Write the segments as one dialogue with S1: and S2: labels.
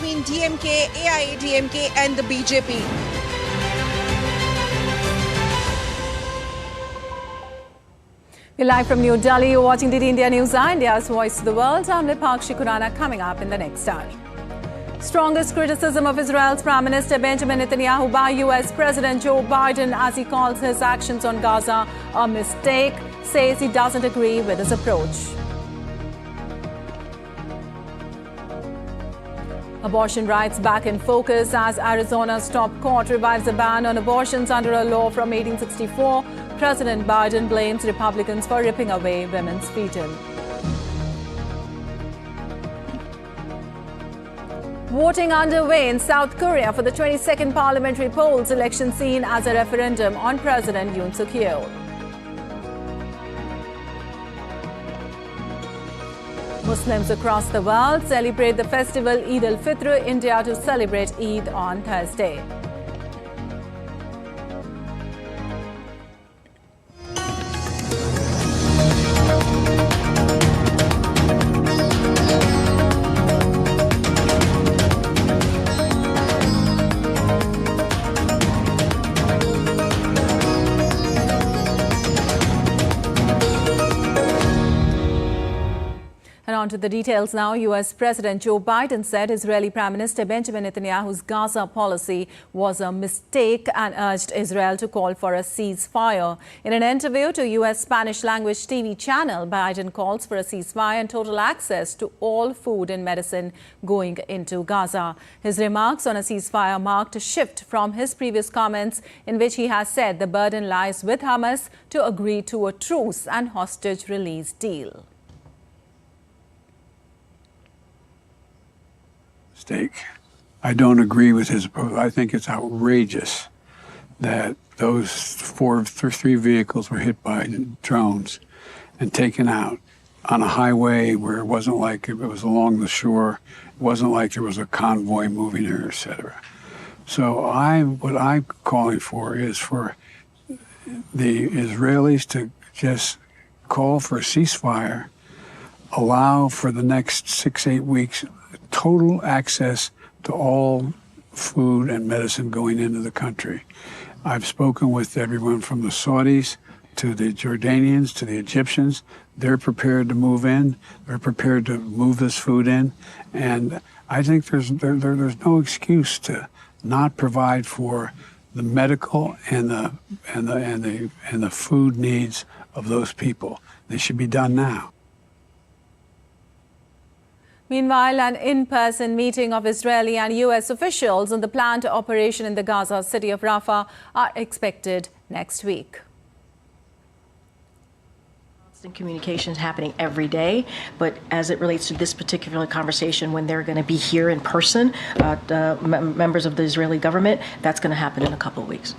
S1: between DMK, AIADMK and the BJP.
S2: We're live from New Delhi. You're watching the India News, India's Voice to the World. I'm Lipakshi Khurana, coming up in the next hour. Strongest criticism of Israel's Prime Minister Benjamin Netanyahu by US President Joe Biden as he calls his actions on Gaza a mistake, says he doesn't agree with his approach. Abortion rights back in focus as Arizona's top court revives a ban on abortions under a law from 1864. President Biden blames Republicans for ripping away women's freedom. Voting underway in South Korea for the 22nd parliamentary polls, election seen as a referendum on President Yoon Suk Yeol. Muslims across the world celebrate the festival Eid-ul-Fitr, India to celebrate Eid on Thursday. On to the details now. US President Joe Biden said Israeli Prime Minister Benjamin Netanyahu's Gaza policy was a mistake and urged Israel to call for a ceasefire. In an interview to US Spanish language TV channel, Biden calls for a ceasefire and total access to all food and medicine going into Gaza. His remarks on a ceasefire marked a shift from his previous comments in which he has said the burden lies with Hamas to agree to a truce and hostage release deal.
S3: I don't agree with his approach. I think it's outrageous that those three vehicles were hit by drones and taken out on a highway where it wasn't like it was along the shore. It wasn't like there was a convoy moving there, etc. So what I'm calling for is for the Israelis to just call for a ceasefire, allow for the next 6-8 weeks total access to all food and medicine going into the country. I've spoken with everyone from the Saudis to the Jordanians to the Egyptians. They're prepared to move in. They're prepared to move this food in. And I think there's no excuse to not provide for the medical and the food needs of those people. They should be done now.
S2: Meanwhile, an in-person meeting of Israeli and U.S. officials on the planned operation in the Gaza city of Rafah are expected next week.
S4: Constant communications happening every day, but as it relates to this particular conversation, when they're going to be here in person, members of the Israeli government, that's going to happen in a couple of weeks.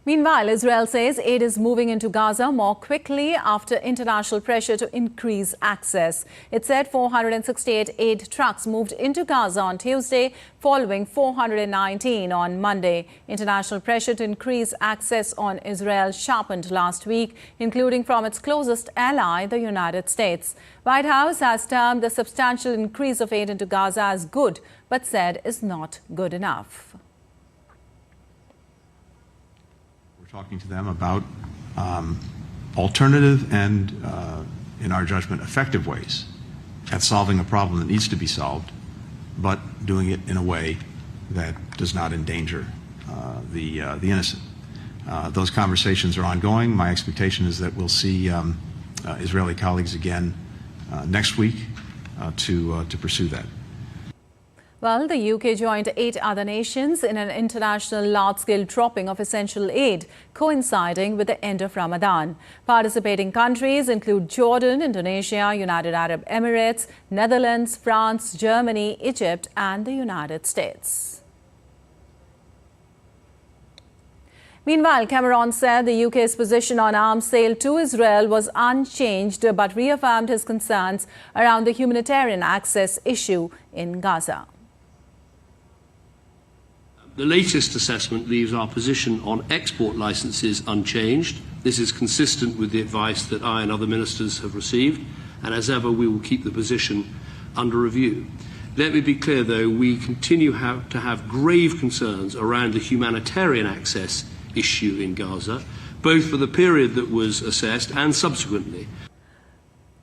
S2: Meanwhile, Israel says aid is moving into Gaza more quickly after international pressure to increase access. It said 468 aid trucks moved into Gaza on Tuesday, following 419 on Monday. International pressure to increase access on Israel sharpened last week, including from its closest ally, the United States. White House has termed the substantial increase of aid into Gaza as good, but said is not good enough.
S5: Talking to them about alternative and, in our judgment, effective ways at solving a problem that needs to be solved, but doing it in a way that does not endanger the innocent. Those conversations are ongoing. My expectation is that we'll see Israeli colleagues again next week to pursue that.
S2: Well, the UK joined 8 other nations in an international large-scale dropping of essential aid, coinciding with the end of Ramadan. Participating countries include Jordan, Indonesia, United Arab Emirates, Netherlands, France, Germany, Egypt, and the United States. Meanwhile, Cameron said the UK's position on arms sale to Israel was unchanged, but reaffirmed his concerns around the humanitarian access issue in Gaza.
S6: The latest assessment leaves our position on export licenses unchanged. This is consistent with the advice that I and other ministers have received, and as ever, we will keep the position under review. Let me be clear, though, we continue to have grave concerns around the humanitarian access issue in Gaza, both for the period that was assessed and subsequently.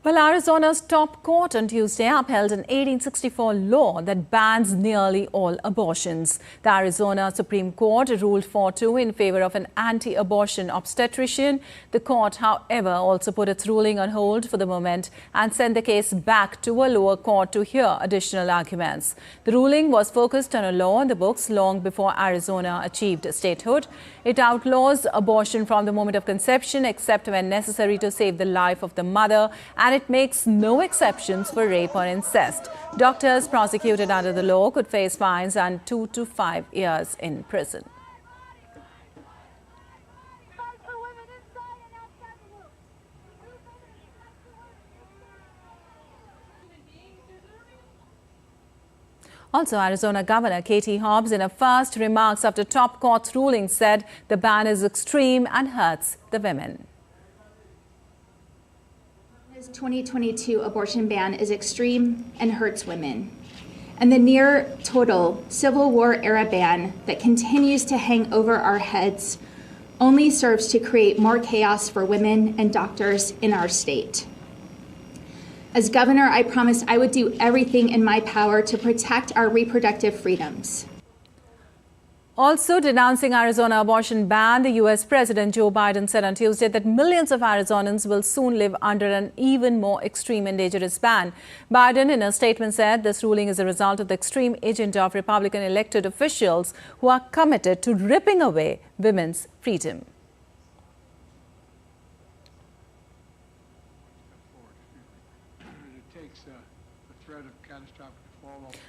S2: Well, Arizona's top court on Tuesday upheld an 1864 law that bans nearly all abortions. The Arizona Supreme Court ruled 4-2 in favor of an anti-abortion obstetrician. The court, however, also put its ruling on hold for the moment and sent the case back to a lower court to hear additional arguments. The ruling was focused on a law in the books long before Arizona achieved statehood. It outlaws abortion from the moment of conception except when necessary to save the life of the mother, and it makes no exceptions for rape or incest. Doctors prosecuted under the law could face fines and 2 to 5 years in prison. Also, Arizona Governor Katie Hobbs, in her first remarks after top court's ruling, said the ban is extreme and hurts the women.
S7: This 2022 abortion ban is extreme and hurts women. And the near total Civil War era ban that continues to hang over our heads only serves to create more chaos for women and doctors in our state. As governor, I promised I would do everything in my power to protect our reproductive freedoms.
S2: Also denouncing Arizona abortion ban, the U.S. President Joe Biden said on Tuesday that millions of Arizonans will soon live under an even more extreme and dangerous ban. Biden, in a statement, said this ruling is a result of the extreme agenda of Republican elected officials who are committed to ripping away women's freedom.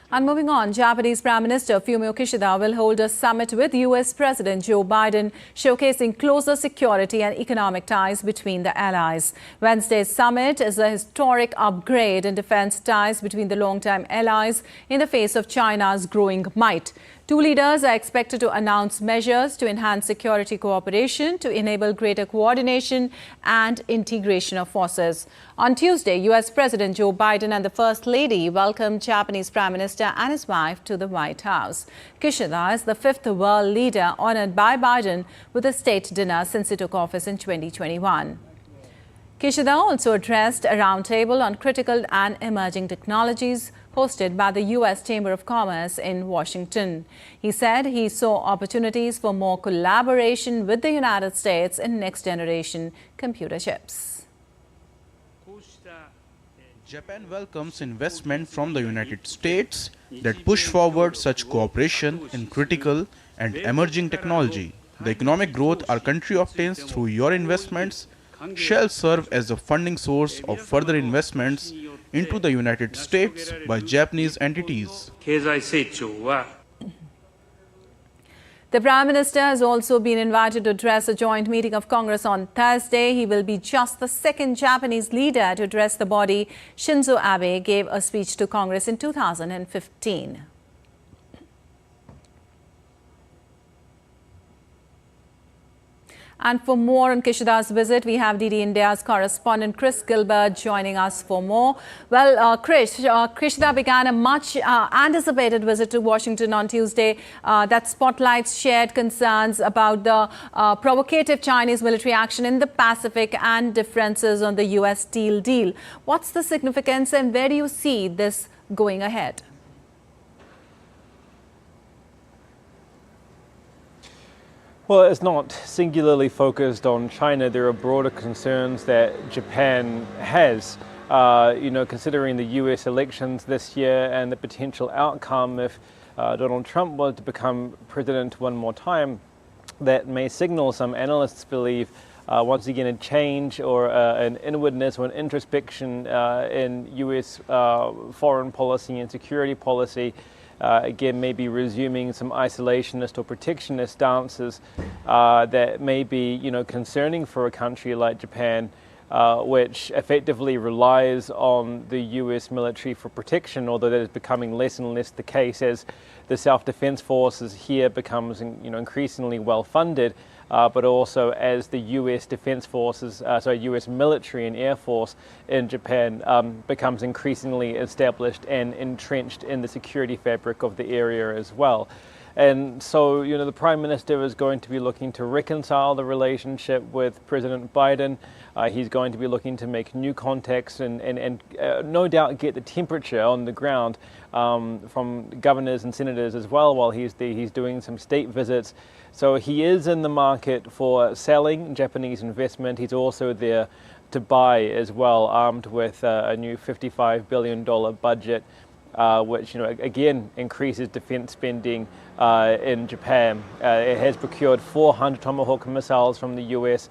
S2: And moving on, Japanese Prime Minister Fumio Kishida will hold a summit with U.S. President Joe Biden, showcasing closer security and economic ties between the allies. Wednesday's summit is a historic upgrade in defense ties between the longtime allies in the face of China's growing might. Two leaders are expected to announce measures to enhance security cooperation, to enable greater coordination and integration of forces. On Tuesday, U.S. President Joe Biden and the First Lady welcomed Japanese Prime Minister and his wife to the White House. Kishida is the fifth world leader honored by Biden with a state dinner since he took office in 2021. Kishida also addressed a roundtable on critical and emerging technologies hosted by the U.S. Chamber of Commerce in Washington. He said he saw opportunities for more collaboration with the United States in next-generation computer chips.
S8: Japan welcomes investment from the United States that push forward such cooperation in critical and emerging technology. The economic growth our country obtains through your investments shall serve as a funding source of further investments into the United States by Japanese entities.
S2: The Prime Minister has also been invited to address a joint meeting of Congress on Thursday. He will be just the second Japanese leader to address the body. Shinzo Abe gave a speech to Congress in 2015. And for more on Kishida's visit, we have DD India's correspondent Chris Gilbert joining us for more. Well, Kishida began a much anticipated visit to Washington on Tuesday that spotlights shared concerns about the provocative Chinese military action in the Pacific and differences on the U.S. steel deal. What's the significance and where do you see this going ahead?
S9: Well, it's not singularly focused on China. There are broader concerns that Japan has, considering the US elections this year and the potential outcome if Donald Trump was to become president one more time. That may signal, some analysts believe, once again a change or an inwardness or an introspection in US foreign policy and security policy. Again, maybe resuming some isolationist or protectionist stances that may be, concerning for a country like Japan, which effectively relies on the US military for protection, although that is becoming less and less the case as the self-defense forces here becomes, increasingly well-funded. but also as the US Defense Forces, US military and Air Force in Japan becomes increasingly established and entrenched in the security fabric of the area as well. And so, the Prime Minister is going to be looking to reconcile the relationship with President Biden. He's going to be looking to make new contacts and no doubt get the temperature on the ground from governors and senators as well while he's doing some state visits. So he is in the market for selling Japanese investment. He's also there to buy as well, armed with a new $55 billion budget. Which again increases defense spending in Japan. It has procured 400 Tomahawk missiles from the US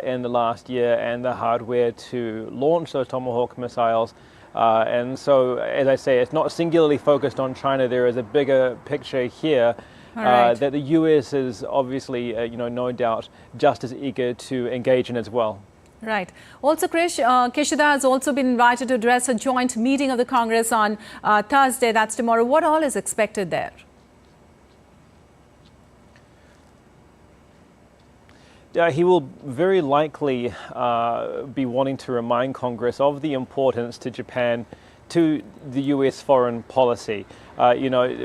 S9: in the last year and the hardware to launch those Tomahawk missiles. And so, as I say, it's not singularly focused on China. There is a bigger picture here that the US is obviously, no doubt just as eager to engage in as well.
S2: Right. Also, Krish, Kishida has also been invited to address a joint meeting of the Congress on Thursday. That's tomorrow. What all is expected there?
S9: He will very likely be wanting to remind Congress of the importance to Japan to the US foreign policy.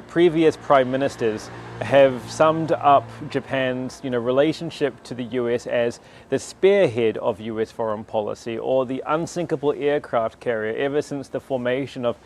S9: Previous prime ministers have summed up Japan's relationship to the US as the spearhead of US foreign policy, or the unsinkable aircraft carrier, ever since the formation of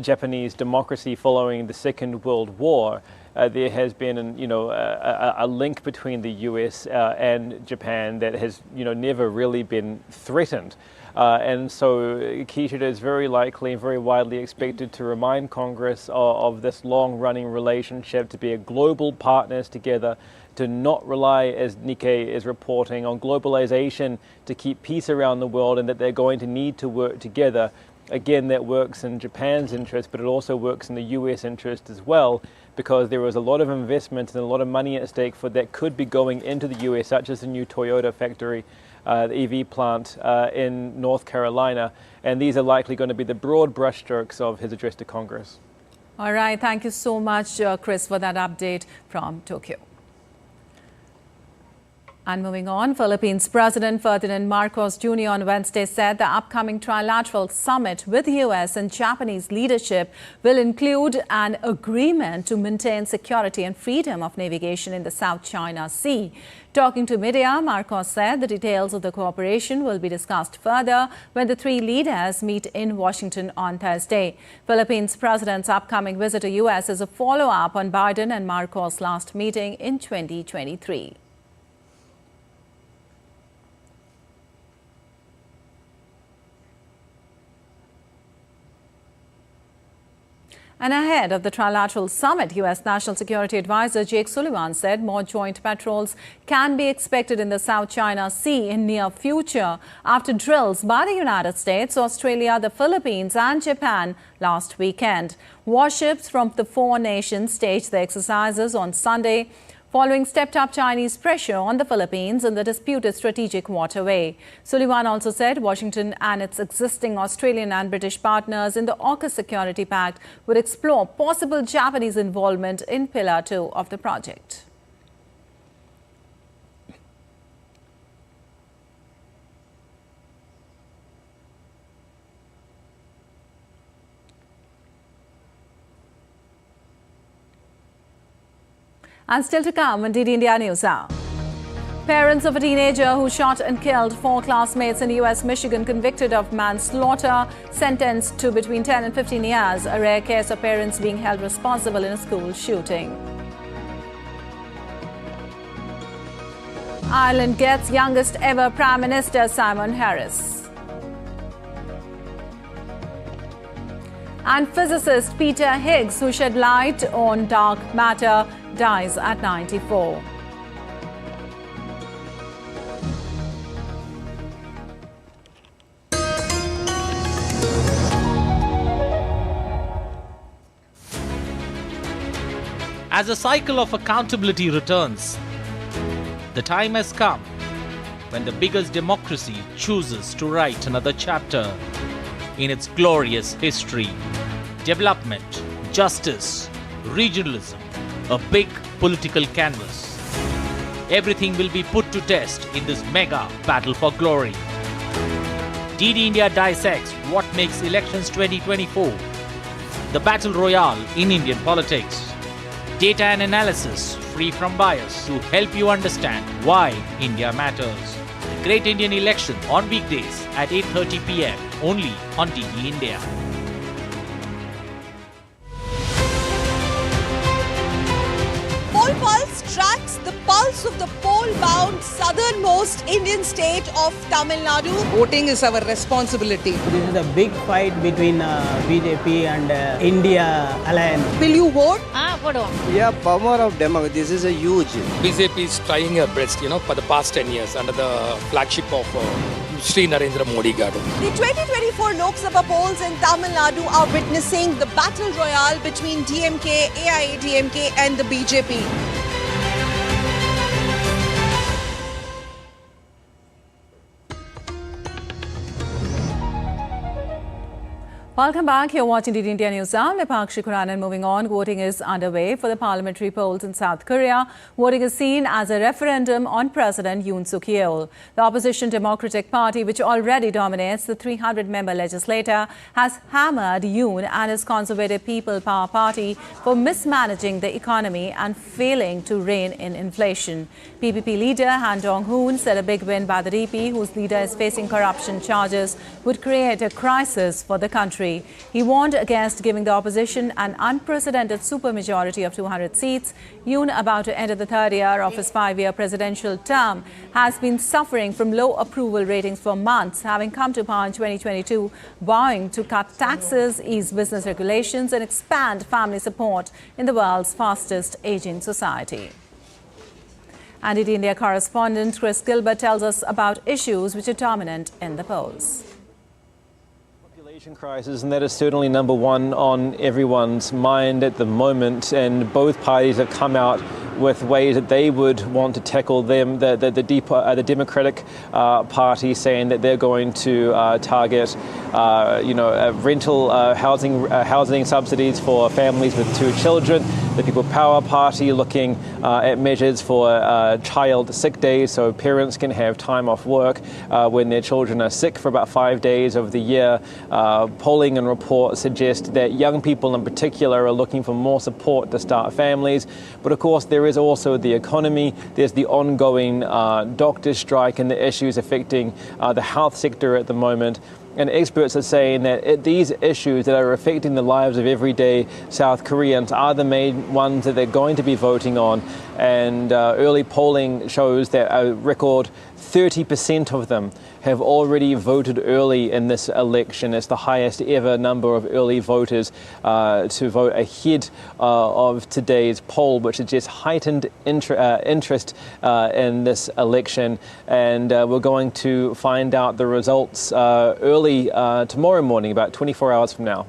S9: Japanese democracy following the Second World War. There has been a link between the US and Japan that has never really been threatened. And so Kishida is very likely and very widely expected to remind Congress of this long-running relationship, to be a global partners together, to not rely, as Nikkei is reporting, on globalization to keep peace around the world, and that they're going to need to work together. Again, that works in Japan's interest, but it also works in the US interest as well, because there is a lot of investment and a lot of money at stake that could be going into the US, such as the new Toyota factory, the EV plant in North Carolina. And these are likely going to be the broad brushstrokes of his address to Congress.
S2: All right. Thank you so much, Chris, for that update from Tokyo. And moving on, Philippines President Ferdinand Marcos Jr. on Wednesday said the upcoming trilateral summit with US and Japanese leadership will include an agreement to maintain security and freedom of navigation in the South China Sea. Talking to media, Marcos said the details of the cooperation will be discussed further when the three leaders meet in Washington on Thursday. Philippines President's upcoming visit to US is a follow-up on Biden and Marcos' last meeting in 2023. And ahead of the trilateral summit, U.S. National Security Advisor Jake Sullivan said more joint patrols can be expected in the South China Sea in near future after drills by the United States, Australia, the Philippines and Japan last weekend. Warships from the four nations staged the exercises on Sunday, following stepped-up Chinese pressure on the Philippines in the disputed strategic waterway. Sullivan also said Washington and its existing Australian and British partners in the AUKUS Security Pact would explore possible Japanese involvement in Pillar 2 of the project. And still to come on DD India News Hour. Parents of a teenager who shot and killed 4 classmates in US Michigan convicted of manslaughter, sentenced to between 10 and 15 years, a rare case of parents being held responsible in a school shooting. Ireland gets youngest ever Prime Minister Simon Harris. And physicist Peter Higgs, who shed light on dark matter, dies at 94.
S10: As the cycle of accountability returns, the time has come when the biggest democracy chooses to write another chapter in its glorious history. Development, justice, regionalism, a big political canvas. Everything will be put to test in this mega battle for glory. DD India dissects what makes elections 2024 the battle royale in Indian politics. Data and analysis free from bias to help you understand why India matters. Great Indian Election on weekdays at 8:30 p.m. only on DD India.
S1: Poll Pulse tracks the pulse of the poll-bound southernmost Indian state of Tamil Nadu. Voting is our responsibility.
S11: This is a big fight between BJP and India alliance.
S1: Will you vote?
S12: Yeah, power of democracy. This is a huge.
S13: BJP is trying her best, for the past 10 years under the flagship of Sri Narendra Modi Garu.
S1: The 2024 Lok Sabha polls in Tamil Nadu are witnessing the battle royale between DMK, AIADMK and the BJP.
S2: Welcome back. You're watching DD India News Now. I'm Pakshi Quran, and moving on, voting is underway for the parliamentary polls in South Korea. Voting is seen as a referendum on President Yoon Suk Yeol. The opposition Democratic Party, which already dominates the 300-member legislature, has hammered Yoon and his Conservative People Power Party for mismanaging the economy and failing to rein in inflation. PPP leader Han Dong-hoon said a big win by the DP, whose leader is facing corruption charges, would create a crisis for the country. He warned against giving the opposition an unprecedented supermajority of 200 seats. Yoon, about to enter the third year of his 5-year presidential term, has been suffering from low approval ratings for months, having come to power in 2022, vowing to cut taxes, ease business regulations and expand family support in the world's fastest aging society. And DD India correspondent Chris Gilbert tells us about issues which are dominant in the polls.
S9: Crisis, and that is certainly number one on everyone's mind at the moment, and both parties have come out with ways that they would want to tackle them. The Democratic Party saying that they're going to target rental housing subsidies for families with 2 children. The People Power Party looking at measures for child sick days, so parents can have time off work when their children are sick for about 5 days of the year. Polling and reports suggest that young people in particular are looking for more support to start families. But of course, there is also the economy. There's the ongoing doctor strike and the issues affecting the health sector at the moment. And experts are saying that these issues that are affecting the lives of everyday South Koreans are the main ones that they're going to be voting on. And early polling shows that a record 30% of them have already voted early in this election. It's the highest ever number of early voters to vote ahead of today's poll, which suggests heightened interest in this election. And we're going to find out the results early tomorrow morning, about 24 hours from now.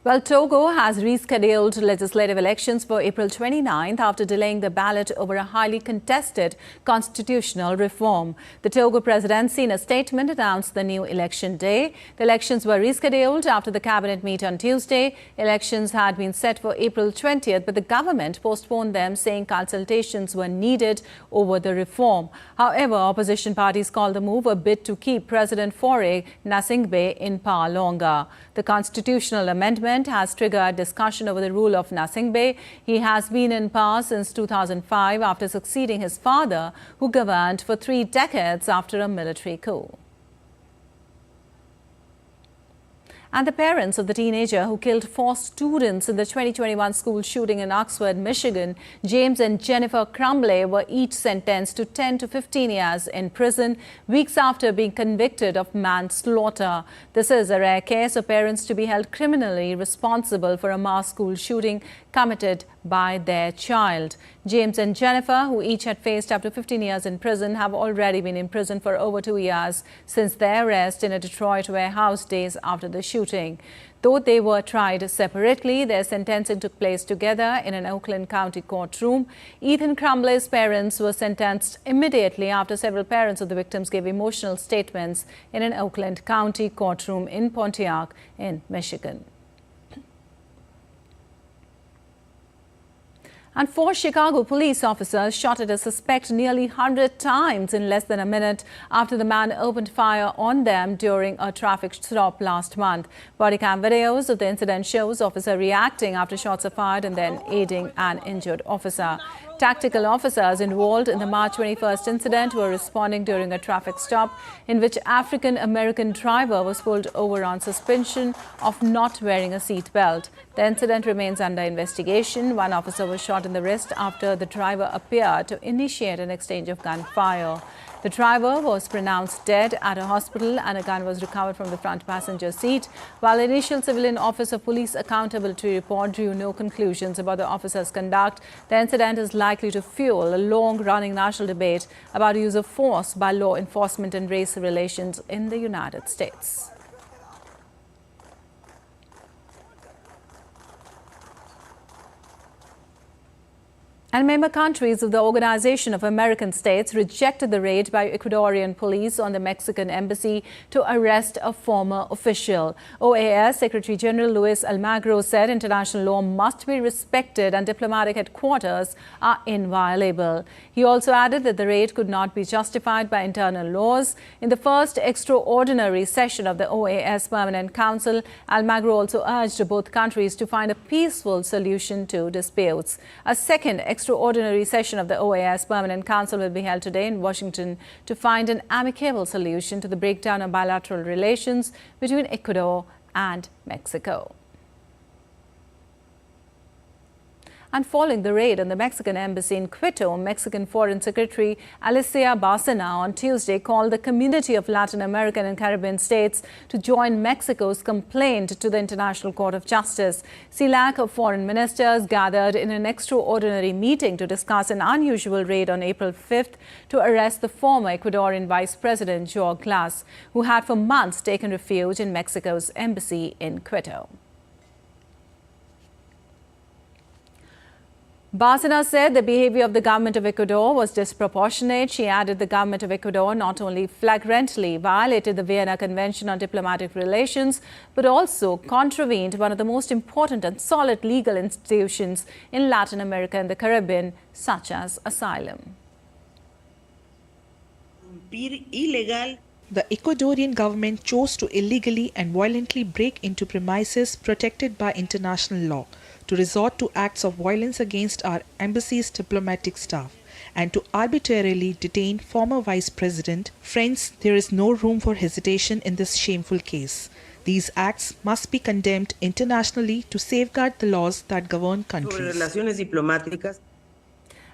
S2: Well, Togo has rescheduled legislative elections for April 29th after delaying the ballot over a highly contested constitutional reform. The Togo presidency, in a statement, announced the new election day. The elections were rescheduled after the cabinet meet on Tuesday. Elections had been set for April 20th, but the government postponed them, saying consultations were needed over the reform. However, opposition parties called the move a bid to keep President Faure Gnassingbé in power longer. The constitutional amendment has triggered discussion over the rule of Gnassingbé. He has been in power since 2005 after succeeding his father, who governed for 3 decades after a military coup. And the parents of the teenager who killed 4 students in the 2021 school shooting in Oxford, Michigan, James and Jennifer Crumbley, were each sentenced to 10 to 15 years in prison weeks after being convicted of manslaughter. This is a rare case of parents to be held criminally responsible for a mass school shooting committed by their child. James and Jennifer, who each had faced up to 15 years in prison, have already been in prison for over 2 years since their arrest in a Detroit warehouse days after the shooting. Though they were tried separately, their sentencing took place together in an Oakland County courtroom. Ethan Crumbley's parents were sentenced immediately after several parents of the victims gave emotional statements in an Oakland County courtroom in Pontiac in Michigan. And 4 Chicago police officers shot at a suspect nearly 100 times in less than a minute after the man opened fire on them during a traffic stop last month. Body cam videos of the incident shows officer reacting after shots are fired and then aiding an injured officer. Tactical officers involved in the March 21st incident were responding during a traffic stop in which African-American driver was pulled over on suspicion of not wearing a seat belt. The incident remains under investigation. One officer was shot in the wrist after the driver appeared to initiate an exchange of gunfire. The driver was pronounced dead at a hospital and a gun was recovered from the front passenger seat. While initial civilian Office of Police Accountability report drew no conclusions about the officer's conduct, the incident is likely to fuel a long-running national debate about use of force by law enforcement and race relations in the United States. And member countries of the Organization of American States rejected the raid by Ecuadorian police on the Mexican embassy to arrest a former official. OAS Secretary General Luis Almagro said international law must be respected and diplomatic headquarters are inviolable. He also added that the raid could not be justified by internal laws. In the first extraordinary session of the OAS Permanent Council, Almagro also urged both countries to find a peaceful solution to disputes. A second extraordinary session of the OAS Permanent Council will be held today in Washington to find an amicable solution to the breakdown of bilateral relations between Ecuador and Mexico. And following the raid on the Mexican embassy in Quito, Mexican Foreign Secretary Alicia Bárcena on Tuesday called the community of Latin American and Caribbean states to join Mexico's complaint to the International Court of Justice. CELAC of foreign ministers gathered in an extraordinary meeting to discuss an unusual raid on April 5th to arrest the former Ecuadorian Vice President Joao Glass, who had for months taken refuge in Mexico's embassy in Quito. Bárcena said the behavior of the government of Ecuador was disproportionate. She added the government of Ecuador not only flagrantly violated the Vienna Convention on Diplomatic Relations, but also contravened one of the most important and solid legal institutions in Latin America and the Caribbean, such as asylum.
S14: The Ecuadorian government chose to illegally and violently break into premises protected by international law, to resort to acts of violence against our embassy's diplomatic staff, and to arbitrarily detain former Vice President. Friends, there is no room for hesitation in this shameful case. These acts must be condemned internationally to safeguard the laws that govern countries.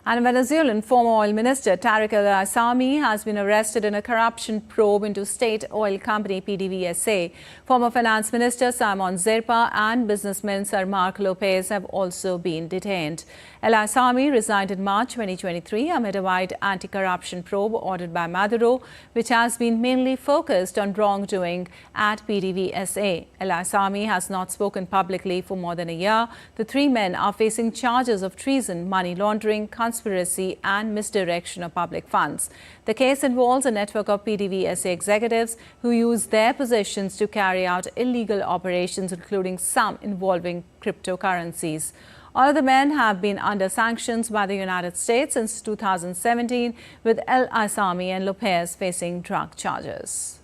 S2: And Venezuelan former oil minister Tariq al-Aissami has been arrested in a corruption probe into state oil company PDVSA. Former finance minister Simon Zerpa and businessman Sir Mark Lopez have also been detained. Al-Aissami resigned in March 2023 amid a wide anti-corruption probe ordered by Maduro, which has been mainly focused on wrongdoing at PDVSA. Al-Aissami has not spoken publicly for more than a year. The three men are facing charges of treason, money laundering, conspiracy and misdirection of public funds. The case involves a network of PDVSA executives who use their positions to carry out illegal operations, including some involving cryptocurrencies. All of the men have been under sanctions by the United States since 2017, with al-Aissami and Lopez facing drug charges.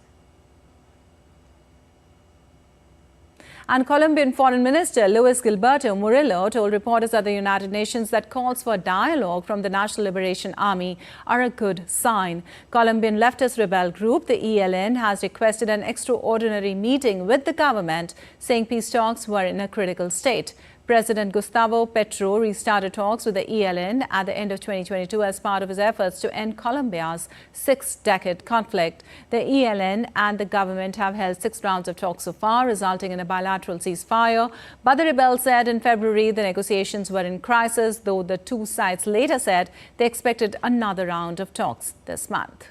S2: And Colombian Foreign Minister Luis Gilberto Murillo told reporters at the United Nations that calls for dialogue from the National Liberation Army are a good sign. Colombian leftist rebel group, the ELN, has requested an extraordinary meeting with the government, saying peace talks were in a critical state. President Gustavo Petro restarted talks with the ELN at the end of 2022 as part of his efforts to end Colombia's six-decade conflict. The ELN and the government have held 6 rounds of talks so far, resulting in a bilateral ceasefire. But the rebels said in February the negotiations were in crisis, though the two sides later said they expected another round of talks this month.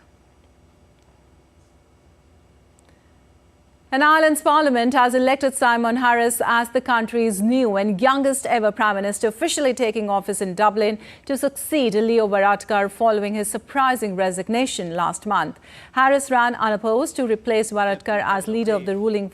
S2: And Ireland's Parliament has elected Simon Harris as the country's new and youngest ever Prime Minister, officially taking office in Dublin to succeed Leo Varadkar following his surprising resignation last month. Harris ran unopposed to replace Varadkar as leader of the ruling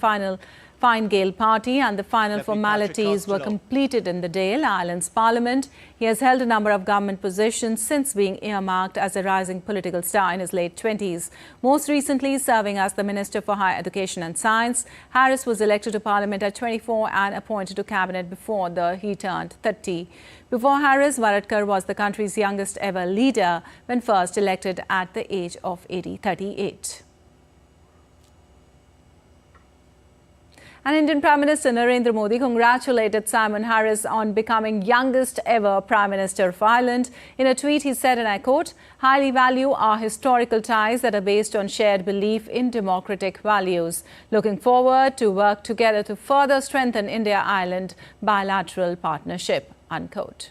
S2: Fine Gael party, and the final formalities were completed in the Dale Islands Parliament. He has held a number of government positions since being earmarked as a rising political star in his late 20s. Most recently serving as the Minister for Higher Education and Science, Harris was elected to Parliament at 24 and appointed to Cabinet before he turned 30. Before Harris, Varadkar was the country's youngest ever leader when first elected at the age of 38. And Indian Prime Minister Narendra Modi congratulated Simon Harris on becoming youngest ever Prime Minister of Ireland. In a tweet, he said, and I quote, "Highly value our historical ties that are based on shared belief in democratic values. Looking forward to work together to further strengthen India-Ireland bilateral partnership," unquote.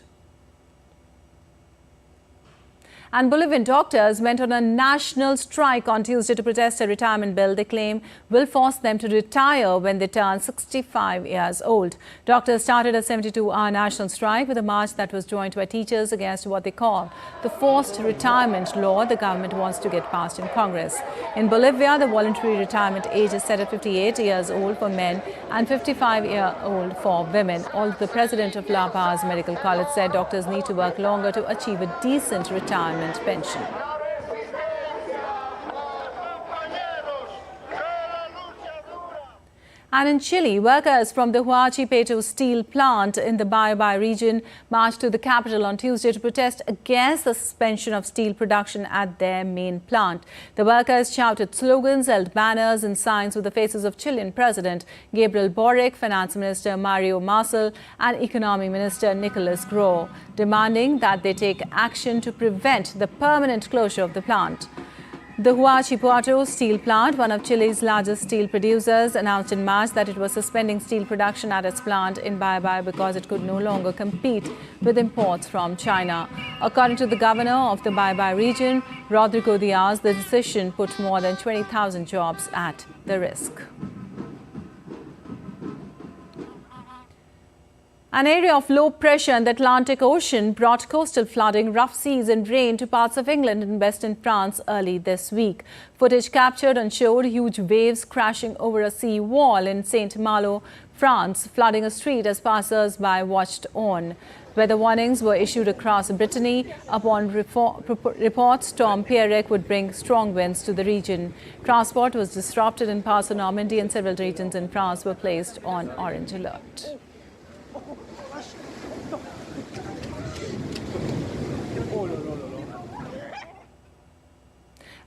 S2: And Bolivian doctors went on a national strike on Tuesday to protest a retirement bill they claim will force them to retire when they turn 65 years old. Doctors started a 72-hour national strike with a march that was joined by teachers against what they call the forced retirement law the government wants to get passed in Congress. In Bolivia, the voluntary retirement age is set at 58 years old for men and 55-year-old for women. Although the president of La Paz Medical College said doctors need to work longer to achieve a decent retirement pension. And in Chile, workers from the Huachipato steel plant in the Biobío region marched to the capital on Tuesday to protest against the suspension of steel production at their main plant. The workers shouted slogans, held banners and signs with the faces of Chilean President Gabriel Boric, Finance Minister Mario Marcel and Economy Minister Nicolas Groh, demanding that they take action to prevent the permanent closure of the plant. The Huachipato steel plant, one of Chile's largest steel producers, announced in March that it was suspending steel production at its plant in Biobío because it could no longer compete with imports from China. According to the governor of the Biobío region, Rodrigo Diaz, the decision put more than 20,000 jobs at the risk. An area of low pressure in the Atlantic Ocean brought coastal flooding, rough seas and rain to parts of England and western France early this week. Footage captured and showed huge waves crashing over a sea wall in Saint-Malo, France, flooding a street as passers-by watched on. Weather warnings were issued across Brittany. Upon reports, Storm Pierre would bring strong winds to the region. Transport was disrupted in parts of Normandy and several regions in France were placed on orange alert.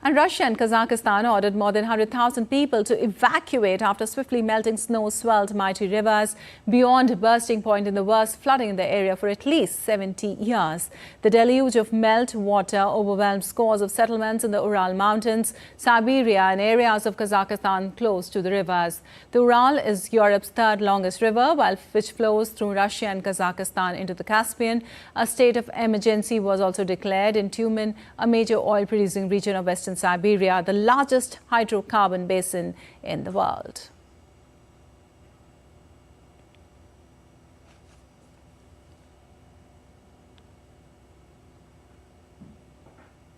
S2: And Russia and Kazakhstan ordered more than 100,000 people to evacuate after swiftly melting snow swelled mighty rivers beyond bursting point in the worst flooding in the area for at least 70 years. The deluge of melt water overwhelmed scores of settlements in the Ural Mountains, Siberia and areas of Kazakhstan close to the rivers. The Ural is Europe's third longest river, which flows through Russia and Kazakhstan into the Caspian. A state of emergency was also declared in Tyumen, a major oil-producing region of western Siberia, the largest hydrocarbon basin in the world.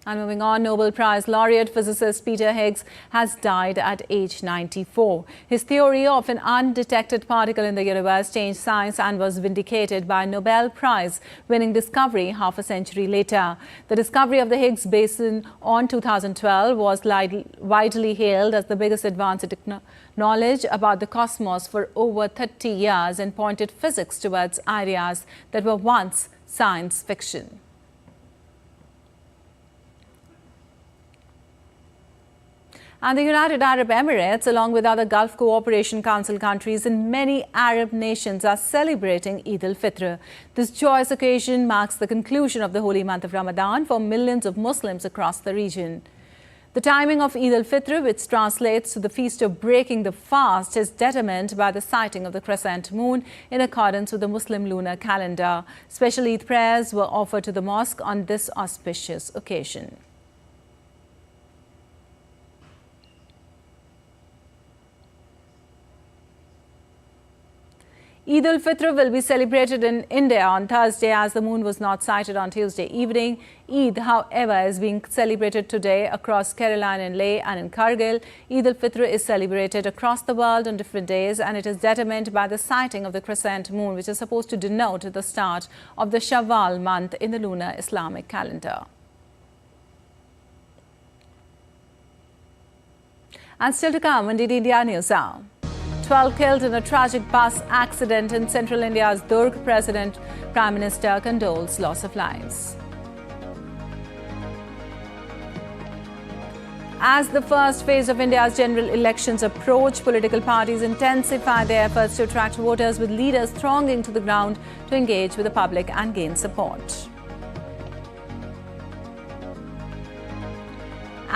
S2: And moving on, Nobel Prize laureate physicist Peter Higgs has died at age 94. His theory of an undetected particle in the universe changed science and was vindicated by a Nobel Prize winning discovery half a century later. The discovery of the Higgs boson in 2012 was widely hailed as the biggest advance in knowledge about the cosmos for over 30 years and pointed physics towards ideas that were once science fiction. And the United Arab Emirates, along with other Gulf Cooperation Council countries and many Arab nations, are celebrating Eid-ul-Fitr. This joyous occasion marks the conclusion of the holy month of Ramadan for millions of Muslims across the region. The timing of Eid-ul-Fitr, which translates to the feast of breaking the fast, is determined by the sighting of the crescent moon in accordance with the Muslim lunar calendar. Special Eid prayers were offered to the mosque on this auspicious occasion. Eid-ul-Fitr will be celebrated in India on Thursday as the moon was not sighted on Tuesday evening. Eid, however, is being celebrated today across Kerala and in Leh and in Kargil. Eid-ul-Fitr is celebrated across the world on different days, and it is determined by the sighting of the crescent moon, which is supposed to denote the start of the Shawwal month in the lunar Islamic calendar. And still to come on DD India News Hour. 12 killed in a tragic bus accident in central India's Durg. Prime Minister condoles loss of lives. As the first phase of India's general elections approach, political parties intensify their efforts to attract voters, with leaders thronging to the ground to engage with the public and gain support.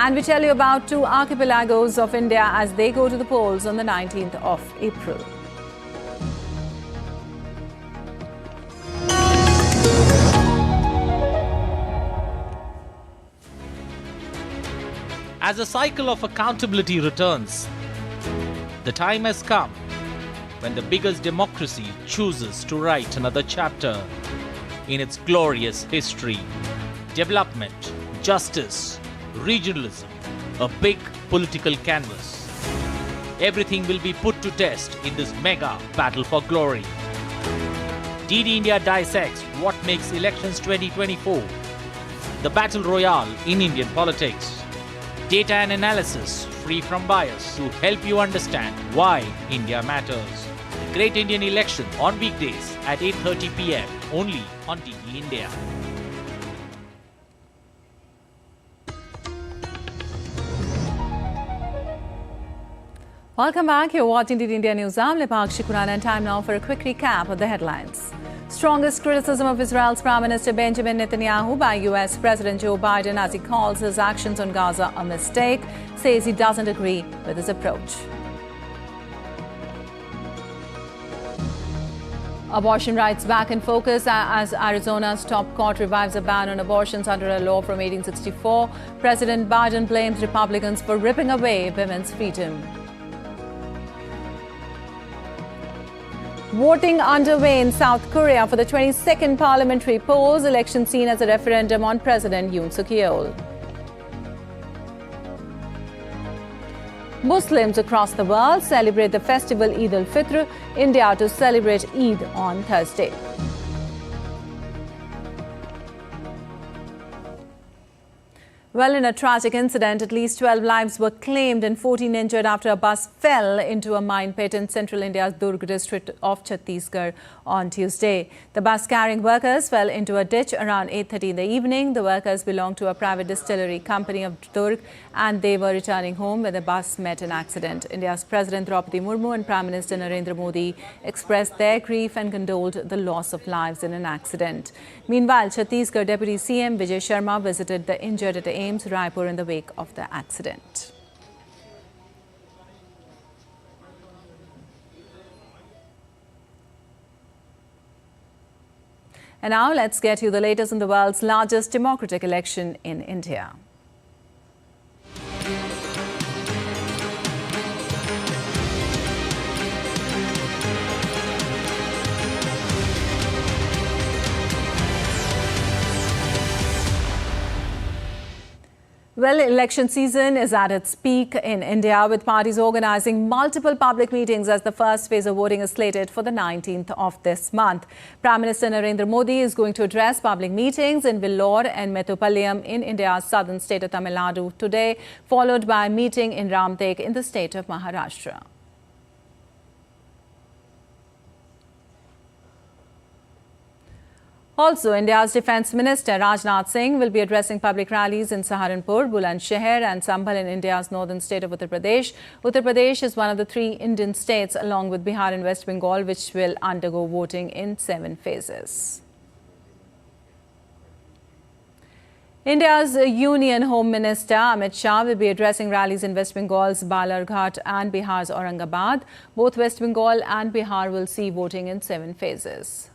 S2: And we tell you about two archipelagos of India as they go to the polls on the 19th of April.
S10: As the cycle of accountability returns, the time has come when the biggest democracy chooses to write another chapter in its glorious history. Development, justice, regionalism, a big political canvas. Everything will be put to test in this mega battle for glory. DD India dissects what makes elections 2024 the battle royale in Indian politics. Data and analysis free from bias to help you understand why India matters. Great Indian Election on weekdays at 8:30 p.m. only on DD India.
S2: Welcome back. You're watching DD India News. I'm Lepakshi Kurana, and time now for a quick recap of the headlines. Strongest criticism of Israel's Prime Minister Benjamin Netanyahu by US President Joe Biden as he calls his actions on Gaza a mistake, says he doesn't agree with his approach. Abortion rights back in focus as Arizona's top court revives a ban on abortions under a law from 1864. President Biden blames Republicans for ripping away women's freedom. Voting underway in South Korea for the 22nd parliamentary polls, election seen as a referendum on President Yoon Suk-yeol. Muslims across the world celebrate the festival Eid-ul-Fitr, India to celebrate Eid on Thursday. Well, in a tragic incident, at least 12 lives were claimed and 14 injured after a bus fell into a mine pit in central India's Durg district of Chhattisgarh on Tuesday. The bus carrying workers fell into a ditch around 8:30 in the evening. The workers belonged to a private distillery company of Durg and they were returning home when the bus met an accident. India's President Draupadi Murmu and Prime Minister Narendra Modi expressed their grief and condoled the loss of lives in an accident. Meanwhile, Chhattisgarh Deputy CM Vijay Sharma visited the injured at AIIMS, Raipur in the wake of the accident. And now let's get you the latest on the world's largest democratic election in India. Well, election season is at its peak in India, with parties organizing multiple public meetings as the first phase of voting is slated for the 19th of this month. Prime Minister Narendra Modi is going to address public meetings in Vellore and Mettupalayam in India's southern state of Tamil Nadu today, followed by a meeting in Ramtek in the state of Maharashtra. Also, India's Defence Minister Rajnath Singh will be addressing public rallies in Saharanpur, Bulandshahr and Sambhal in India's northern state of Uttar Pradesh. Uttar Pradesh is one of the 3 Indian states, along with Bihar and West Bengal, which will undergo voting in 7 phases. India's Union Home Minister Amit Shah will be addressing rallies in West Bengal's Balarghat and Bihar's Aurangabad. Both West Bengal and Bihar will see voting in 7 phases.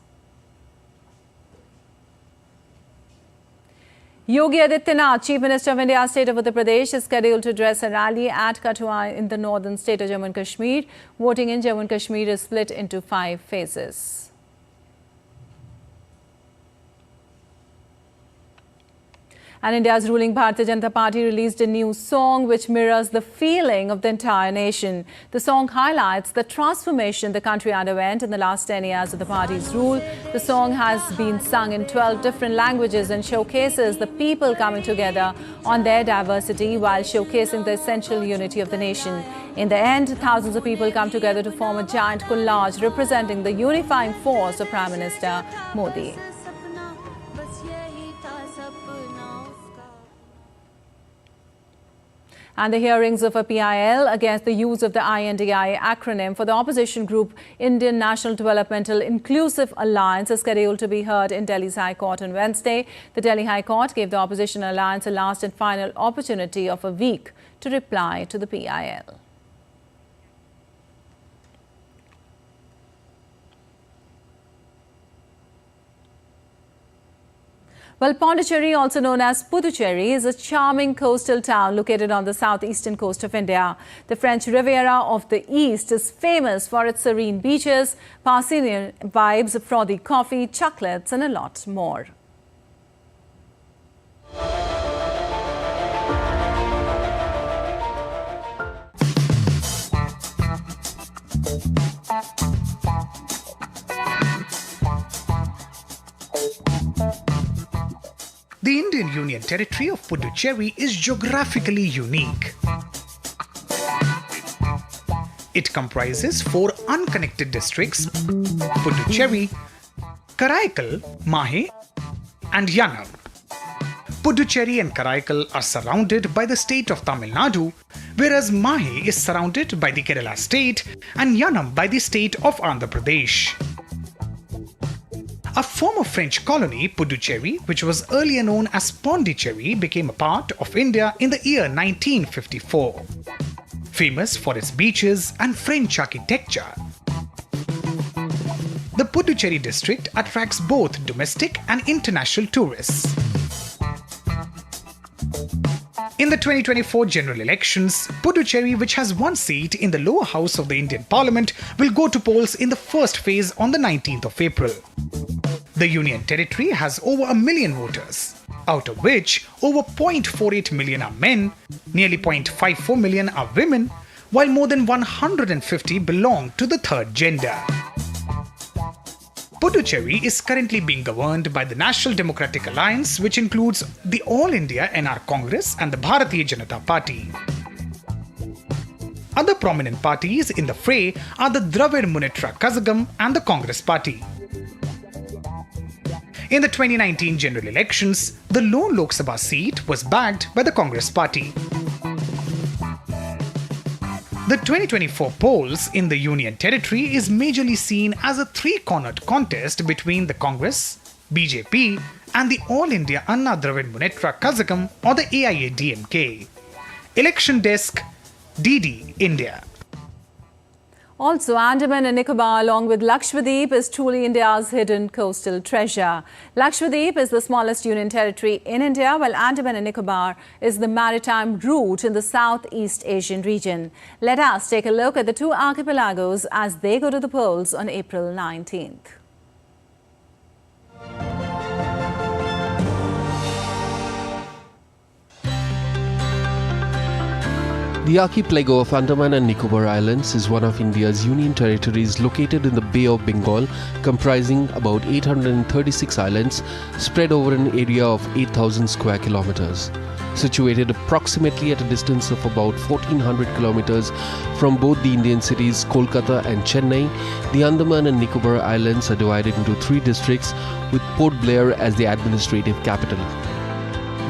S2: Yogi Adityanath, Chief Minister of India's state of Uttar Pradesh, is scheduled to address a rally at Kathua in the northern state of Jammu and Kashmir. Voting in Jammu and Kashmir is split into 5 phases. And India's ruling Bharatiya Janata Party released a new song which mirrors the feeling of the entire nation. The song highlights the transformation the country underwent in the last 10 years of the party's rule. The song has been sung in 12 different languages and showcases the people coming together on their diversity while showcasing the essential unity of the nation. In the end, thousands of people come together to form a giant collage representing the unifying force of Prime Minister Modi. And the hearings of a PIL against the use of the INDI acronym for the opposition group Indian National Developmental Inclusive Alliance is scheduled to be heard in Delhi's High Court on Wednesday. The Delhi High Court gave the opposition alliance a last and final opportunity of a week to reply to the PIL. Well, Puducherry, also known as Puducherry, is a charming coastal town located on the southeastern coast of India. The French Riviera of the East is famous for its serene beaches, Parisian vibes, frothy coffee, chocolates and a lot more.
S15: The Indian Union Territory of Puducherry is geographically unique. It comprises 4 unconnected districts: Puducherry, Karaikal, Mahe, and Yanam. Puducherry and Karaikal are surrounded by the state of Tamil Nadu, whereas Mahe is surrounded by the Kerala state and Yanam by the state of Andhra Pradesh. A former French colony, Puducherry, which was earlier known as Pondicherry, became a part of India in the year 1954. Famous for its beaches and French architecture, the Puducherry district attracts both domestic and international tourists. In the 2024 general elections, Puducherry, which has 1 seat in the lower house of the Indian Parliament, will go to polls in the first phase on the 19th of April. The Union Territory has over 1 million voters, out of which over 0.48 million are men, nearly 0.54 million are women, while more than 150 belong to the third gender. Puducherry is currently being governed by the National Democratic Alliance, which includes the All India NR Congress and the Bharatiya Janata Party. Other prominent parties in the fray are the Dravid Munnetra Kazhagam and the Congress Party. In the 2019 general elections, the lone Lok Sabha seat was bagged by the Congress Party. The 2024 polls in the Union Territory is majorly seen as a 3-cornered contest between the Congress, BJP and the All India Anna Dravid Munnetra Kazhagam or the AIADMK. Election Desk, DD, India.
S2: Also, Andaman and Nicobar along with Lakshadweep is truly India's hidden coastal treasure. Lakshadweep is the smallest union territory in India, while Andaman and Nicobar is the maritime route in the Southeast Asian region. Let us take a look at the 2 archipelagos as they go to the polls on April 19th.
S16: The archipelago of Andaman and Nicobar Islands is one of India's union territories located in the Bay of Bengal, comprising about 836 islands spread over an area of 8,000 square kilometers. Situated approximately at a distance of about 1,400 kilometers from both the Indian cities Kolkata and Chennai, the Andaman and Nicobar Islands are divided into 3 districts with Port Blair as the administrative capital.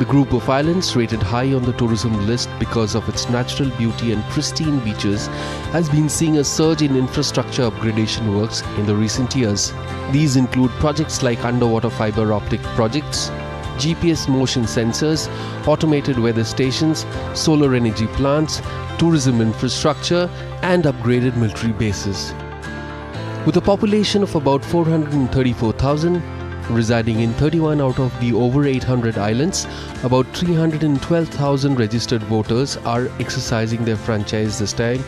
S16: The group of islands, rated high on the tourism list because of its natural beauty and pristine beaches, has been seeing a surge in infrastructure upgradation works in the recent years. These include projects like underwater fiber optic projects, GPS motion sensors, automated weather stations, solar energy plants, tourism infrastructure, and upgraded military bases. With a population of about 434,000, residing in 31 out of the over 800 islands. About 312,000 registered voters are exercising their franchise this time,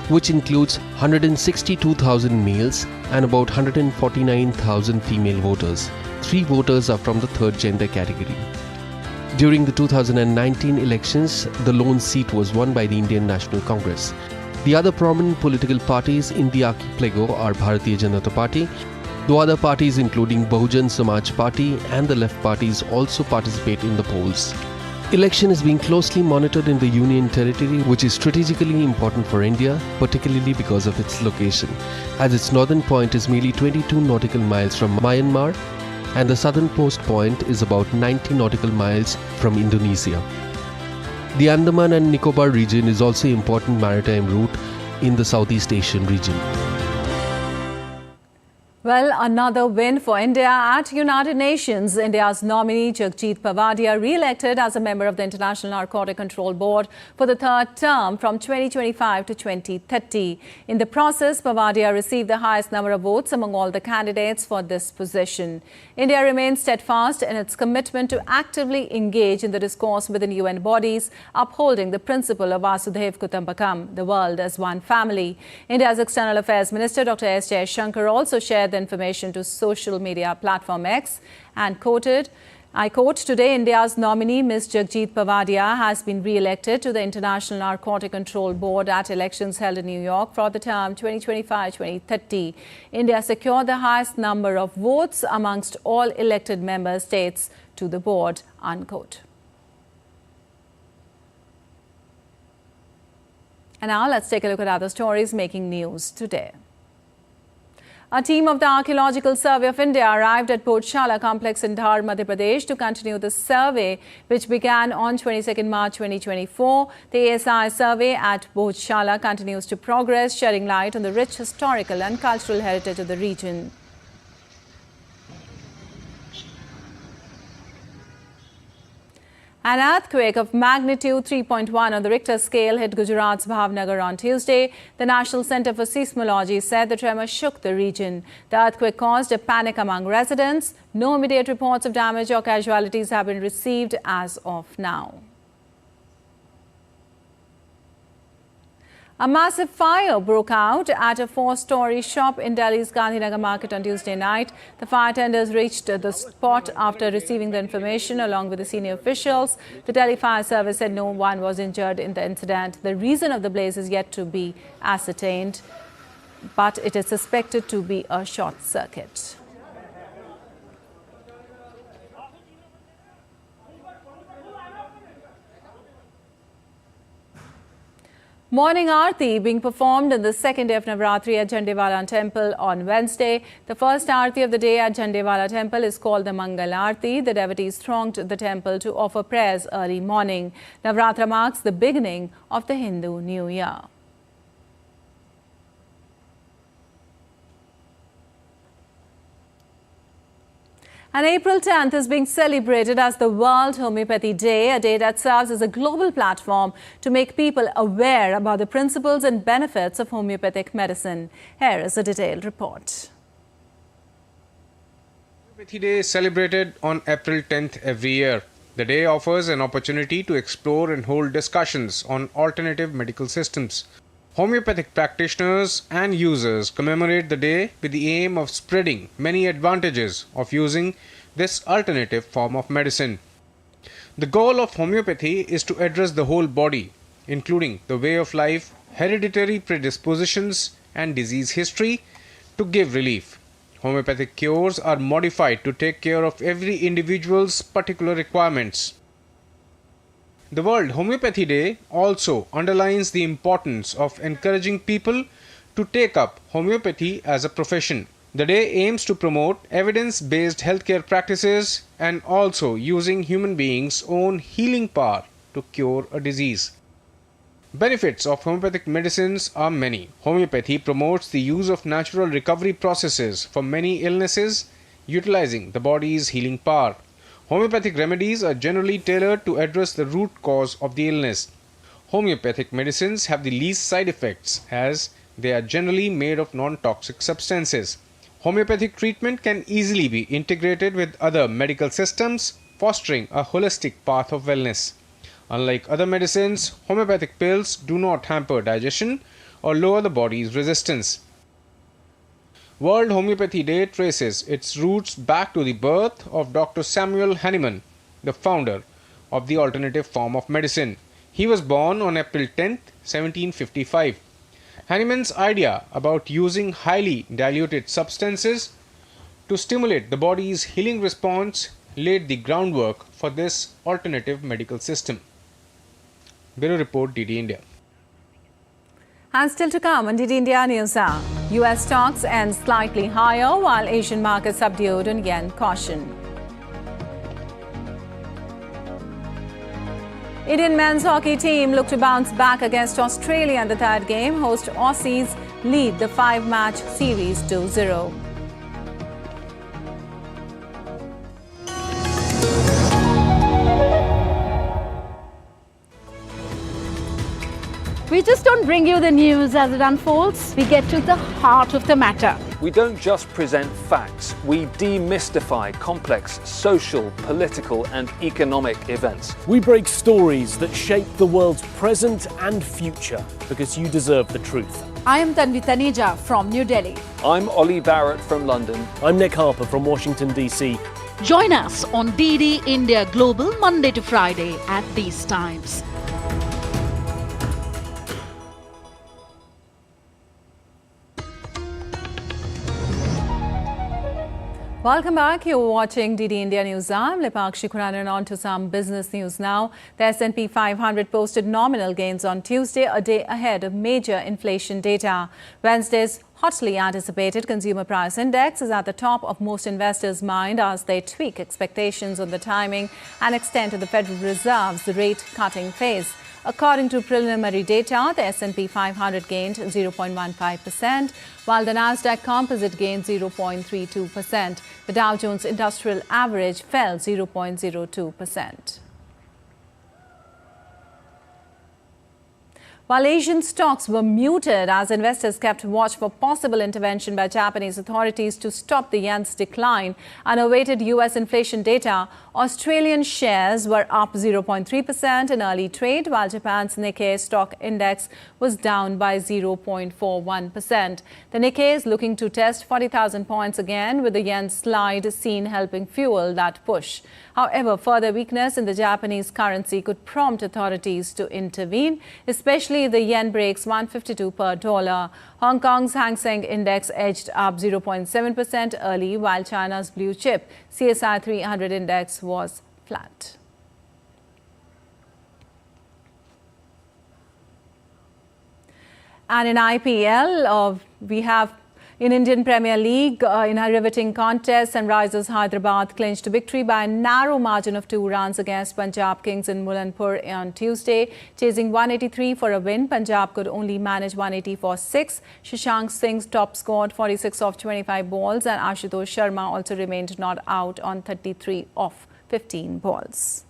S16: which includes 162,000 males and about 149,000 female voters. 3 voters are from the third gender category. During the 2019 elections, the lone seat was won by the Indian National Congress. The other prominent political parties in the archipelago are Bharatiya Janata Party, though other parties including Bahujan Samaj Party and the left parties also participate in the polls. Election is being closely monitored in the Union Territory, which is strategically important for India, particularly because of its location, as its northern point is merely 22 nautical miles from Myanmar and the southern post point is about 90 nautical miles from Indonesia. The Andaman and Nicobar region is also an important maritime route in the Southeast Asian region.
S2: Well, another win for India at United Nations. India's nominee Jagjit Pavadia re-elected as a member of the International Narcotic Control Board for the third term from 2025 to 2030. In the process, Pavadia received the highest number of votes among all the candidates for this position. India remains steadfast in its commitment to actively engage in the discourse within UN bodies, upholding the principle of Vasudhaiv Kutumbakam, the world as one family. India's External Affairs Minister Dr. S. Jaishankar also shared the information to social media platform X and quoted, I quote, today India's nominee Ms. Jagjit Pavadia has been re-elected to the International Narcotic Control Board at elections held in New York for the term 2025-2030. India secured the highest number of votes amongst all elected member states to the board, unquote. And now let's take a look at other stories making news today. A team of the Archaeological Survey of India arrived at Puducherry complex in Dhar, Madhya Pradesh to continue the survey which began on 22nd March 2024. The ASI survey at Puducherry continues to progress, shedding light on the rich historical and cultural heritage of the region. An earthquake of magnitude 3.1 on the Richter scale hit Gujarat's Bhavnagar on Tuesday. The National Centre for Seismology said the tremor shook the region. The earthquake caused a panic among residents. No immediate reports of damage or casualties have been received as of now. A massive fire broke out at a 4-story shop in Delhi's Gandhinagar market on Tuesday night. The fire tenders reached the spot after receiving the information along with the senior officials. The Delhi Fire Service said no one was injured in the incident. The reason of the blaze is yet to be ascertained, but it is suspected to be a short circuit. Morning Aarti being performed on the second day of Navratri at Jhandewalan Temple on Wednesday. The first Aarti of the day at Jhandewalan Temple is called the Mangal Aarti. The devotees thronged the temple to offer prayers early morning. Navratra marks the beginning of the Hindu New Year. And April 10th is being celebrated as the World Homeopathy Day, a day that serves as a global platform to make people aware about the principles and benefits of homeopathic medicine. Here is a detailed report.
S17: Homeopathy Day is celebrated on April 10th every year. The day offers an opportunity to explore and hold discussions on alternative medical systems. Homeopathic practitioners and users commemorate the day with the aim of spreading many advantages of using this alternative form of medicine. The goal of homeopathy is to address the whole body, including the way of life, hereditary predispositions, and disease history, to give relief. Homeopathic cures are modified to take care of every individual's particular requirements. The World Homeopathy Day also underlines the importance of encouraging people to take up homeopathy as a profession. The day aims to promote evidence-based healthcare practices and also using human beings' own healing power to cure a disease. Benefits of homeopathic medicines are many. Homeopathy promotes the use of natural recovery processes for many illnesses, utilizing the body's healing power. Homeopathic remedies are generally tailored to address the root cause of the illness. Homeopathic medicines have the least side effects as they are generally made of non-toxic substances. Homeopathic treatment can easily be integrated with other medical systems, fostering a holistic path of wellness. Unlike other medicines, homeopathic pills do not hamper digestion or lower the body's resistance. World Homeopathy Day traces its roots back to the birth of Dr. Samuel Hahnemann, the founder of the alternative form of medicine. He was born on April 10, 1755. Hahnemann's idea about using highly diluted substances to stimulate the body's healing response laid the groundwork for this alternative medical system. Bureau Report, DD India.
S2: And still to come on DD India News Hour. US stocks end slightly higher while Asian markets subdued on yen caution. Indian men's hockey team look to bounce back against Australia in the third game. Host Aussies lead the 5-match series 2-0.
S18: We just don't bring you the news as it unfolds. We get to the heart of the matter.
S19: We don't just present facts. We demystify complex social, political and economic events.
S20: We break stories that shape the world's present and future because you deserve the truth.
S18: I am Tanvi Taneja from New Delhi.
S19: I'm Ollie Barrett from London.
S20: I'm Nick Harper from Washington, D.C.
S18: Join us on DD India Global Monday to Friday at these times.
S2: Welcome back. You're watching DD India News. I'm Lipakshi Khuranan. On to some business news now. The S&P 500 posted nominal gains on Tuesday, a day ahead of major inflation data. Wednesday's hotly anticipated consumer price index is at the top of most investors' mind as they tweak expectations on the timing and extent of the Federal Reserve's rate-cutting phase. According to preliminary data, the S&P 500 gained 0.15%, while the Nasdaq Composite gained 0.32%. The Dow Jones Industrial Average fell 0.02%. While Asian stocks were muted as investors kept watch for possible intervention by Japanese authorities to stop the yen's decline and awaited US inflation data, Australian shares were up 0.3% in early trade, while Japan's Nikkei stock index was down by 0.41%. The Nikkei is looking to test 40,000 points again, with the yen slide seen helping fuel that push. However, further weakness in the Japanese currency could prompt authorities to intervene, especially if the yen breaks 152 per dollar. Hong Kong's Hang Seng Index edged up 0.7% early, while China's blue chip CSI 300 Index was flat. And in IPL, we have in Indian Premier League, in a riveting contest, Sunrisers Hyderabad clinched victory by a narrow margin of 2 runs against Punjab Kings in Mulanpur on Tuesday. Chasing 183 for a win, Punjab could only manage 180 for 6. Shashank Singh's top scored 46 off 25 balls and Ashutosh Sharma also remained not out on 33 off 15 balls.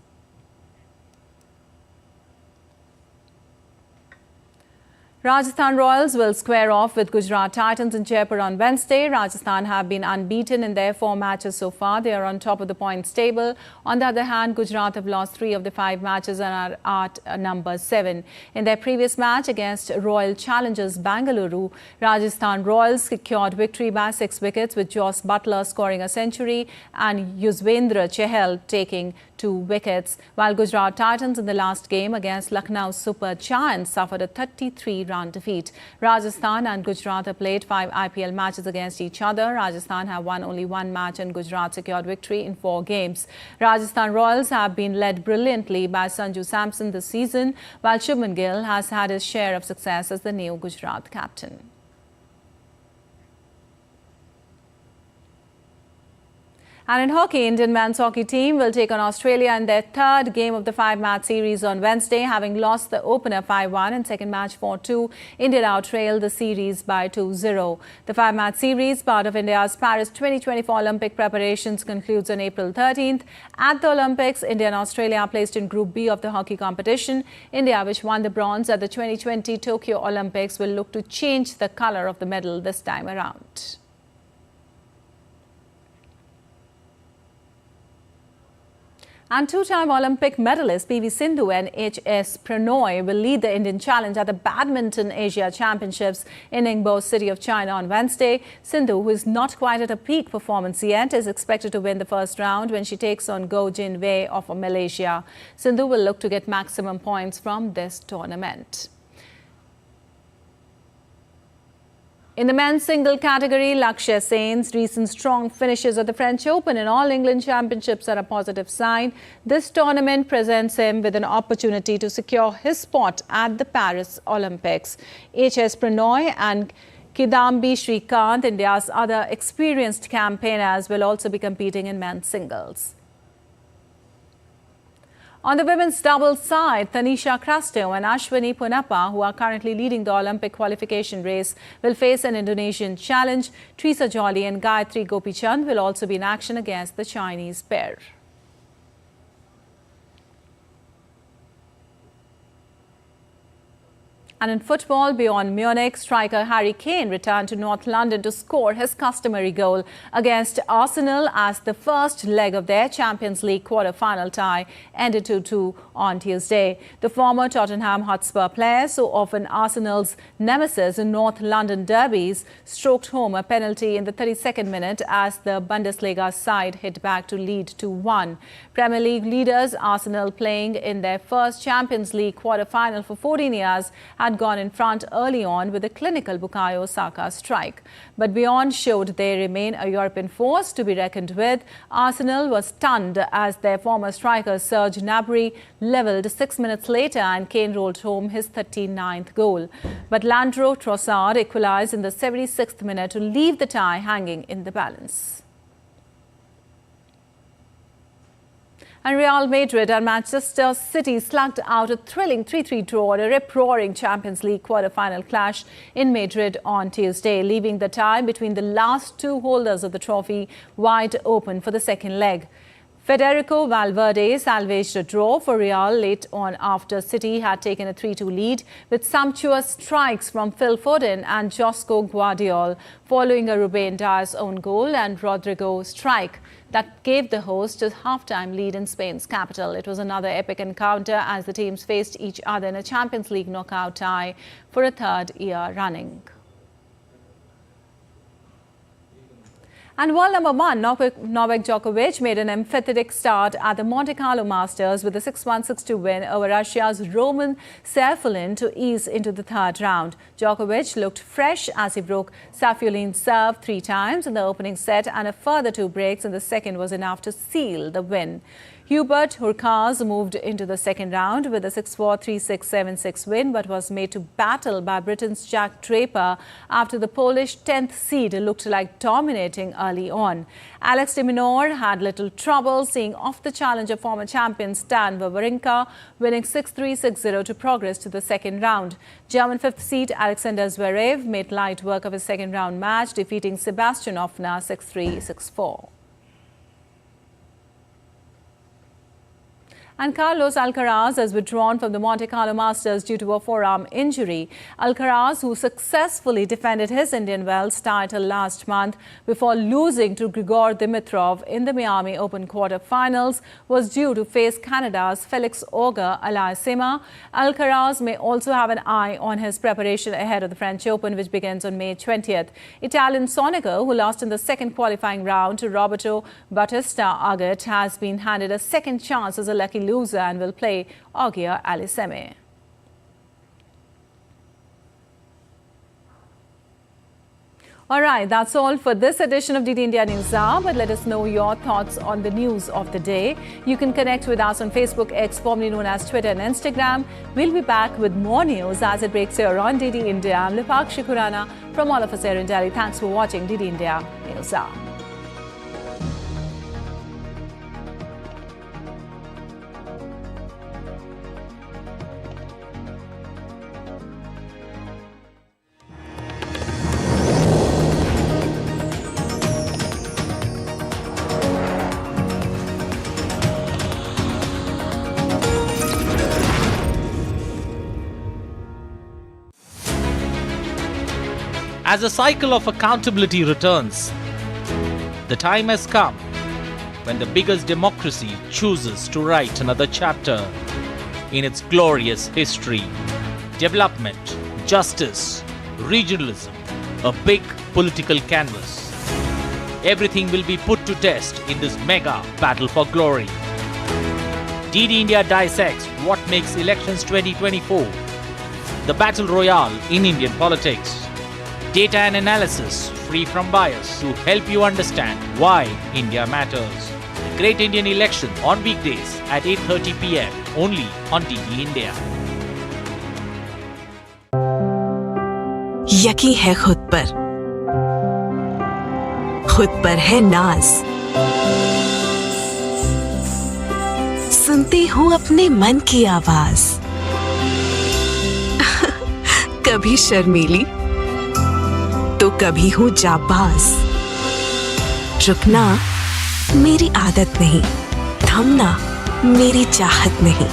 S2: Rajasthan Royals will square off with Gujarat Titans in Jaipur on Wednesday. Rajasthan have been unbeaten in their 4 matches so far. They are on top of the points table. On the other hand, Gujarat have lost 3 of the 5 matches and are at number 7. In their previous match against Royal Challengers Bangalore, Rajasthan Royals secured victory by 6 wickets, with Jos Buttler scoring a century and Yuzvendra Chahal taking 2 wickets, while Gujarat Titans in the last game against Lucknow Super Giants suffered a 33-run defeat. Rajasthan and Gujarat have played 5 IPL matches against each other. Rajasthan have won only 1 match and Gujarat secured victory in 4 games. Rajasthan Royals have been led brilliantly by Sanju Samson this season, while Shubman Gill has had his share of success as the new Gujarat captain. And in hockey, Indian men's hockey team will take on Australia in their 3rd game of the 5-match series on Wednesday. Having lost the opener 5-1 and second match 4-2, India outrailed the series by 2-0. The 5-match series, part of India's Paris 2024 Olympic preparations, concludes on April 13th. At the Olympics, India and Australia are placed in Group B of the hockey competition. India, which won the bronze at the 2020 Tokyo Olympics, will look to change the colour of the medal this time around. And two-time Olympic medalist PV Sindhu and HS Pranoy will lead the Indian challenge at the Badminton Asia Championships in Ningbo city of China on Wednesday. Sindhu, who is not quite at a peak performance yet, is expected to win the first round when she takes on Go Jin Wei of Malaysia. Sindhu will look to get maximum points from this tournament. In the men's single category, Lakshya Sen's recent strong finishes at the French Open and All England Championships are a positive sign. This tournament presents him with an opportunity to secure his spot at the Paris Olympics. HS Pranoy and Kidambi Srikanth, India's other experienced campaigners, will also be competing in men's singles. On the women's doubles side, Tanisha Crasto and Ashwini Punappa, who are currently leading the Olympic qualification race, will face an Indonesian challenge. Teresa Jolly and Gayatri Gopichand will also be in action against the Chinese pair. And in football, beyond Munich, striker Harry Kane returned to North London to score his customary goal against Arsenal as the first leg of their Champions League quarter-final tie ended 2-2 on Tuesday. The former Tottenham Hotspur player, so often Arsenal's nemesis in North London derbies, stroked home a penalty in the 32nd minute as the Bundesliga side hit back to lead 2-1. Premier League leaders Arsenal, playing in their first Champions League quarter-final for 14 years, had gone in front early on with a clinical Bukayo Saka strike. But beyond showed they remain a European force to be reckoned with. Arsenal was stunned as their former striker Serge Gnabry levelled 6 minutes later and Kane rolled home his 39th goal. But Leandro Trossard equalised in the 76th minute to leave the tie hanging in the balance. And Real Madrid and Manchester City slugged out a thrilling 3-3 draw in a rip-roaring Champions League quarter-final clash in Madrid on Tuesday, leaving the tie between the last two holders of the trophy wide open for the second leg. Federico Valverde salvaged a draw for Real late on after City had taken a 3-2 lead with sumptuous strikes from Phil Foden and Josko Guardiola following a Ruben Dias own goal and Rodrigo strike that gave the hosts a half-time lead in Spain's capital. It was another epic encounter as the teams faced each other in a Champions League knockout tie for a third year running. And world number one, Novak Djokovic, made an emphatic start at the Monte Carlo Masters with a 6-1, 6-2 win over Russia's Roman Safiullin to ease into the third round. Djokovic looked fresh as he broke Safiullin's serve 3 times in the opening set, and a further 2 breaks in the second was enough to seal the win. Hubert Hurkacz moved into the second round with a 6-4, 3-6, 7-6 win, but was made to battle by Britain's Jack Draper after the Polish 10th seed looked like dominating early on. Alex de Minaur had little trouble seeing off the challenger former champion Stan Wawrinka, winning 6-3, 6-0 to progress to the second round. German 5th seed Alexander Zverev made light work of his second round match, defeating Sebastian Ofner 6-3, 6-4. And Carlos Alcaraz has withdrawn from the Monte Carlo Masters due to a forearm injury. Alcaraz, who successfully defended his Indian Wells title last month before losing to Grigor Dimitrov in the Miami Open quarter-finals, was due to face Canada's Felix Auger-Aliassime. Alcaraz may also have an eye on his preparation ahead of the French Open, which begins on May 20th. Italian Sonego, who lost in the second qualifying round to Roberto Bautista Agut, has been handed a second chance as a lucky loser and will play Auger-Aliassime. All right, that's all for this edition of DD India News Hour, but let us know your thoughts on the news of the day. You can connect with us on Facebook, X, formerly known as Twitter and Instagram. We'll be back with more news as it breaks here on DD India. I'm Lipakshi Khurana from all of us here in Delhi. Thanks for watching DD India News Hour.
S10: As the cycle of accountability returns, the time has come when the biggest democracy chooses to write another chapter in its glorious history. Development, justice, regionalism, a big political canvas. Everything will be put to test in this mega battle for glory. DD India dissects what makes elections 2024 the battle royale in Indian politics. Data and analysis free from bias to help you understand why India matters. Great Indian Election on weekdays at 8:30 p.m. only on DD India.
S21: यकीन है खुद पर है नाज। सुनती हूँ अपने मन की आवाज, कभी शर्मीली तो कभी हूँ जाबाज। रुकना मेरी आदत नहीं, थमना मेरी चाहत नहीं।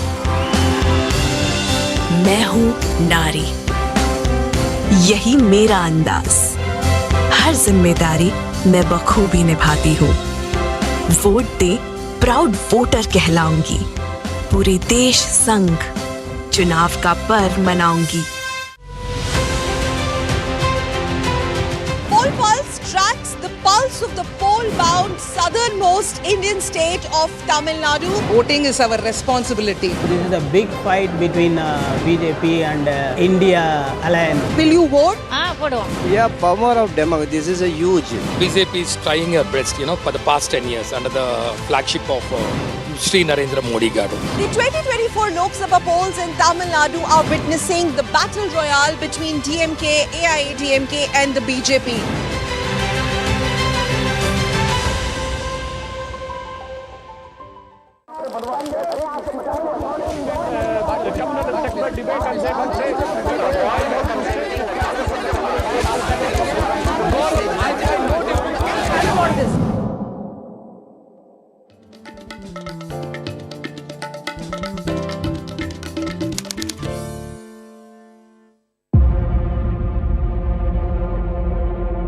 S21: मैं हूँ नारी, यही मेरा अंदाज। हर जिम्मेदारी मैं बखूबी निभाती हूँ। वोट दे, प्राउड वोटर कहलाऊंगी। पूरे देश संग चुनाव का पर्व मनाऊंगी।
S1: Poll Pulse tracks the pulse of the poll-bound southernmost Indian state of Tamil Nadu.
S22: Voting is our responsibility.
S11: This is a big fight between BJP and India alliance.
S1: Will you vote?
S12: Yeah, power of democracy. This is a huge.
S13: BJP is trying her best, for the past 10 years under the flagship of Sri Narendra Modi Garu.
S1: The 2024 Lok Sabha polls in Tamil Nadu are witnessing the battle royale between DMK, AIADMK and the BJP.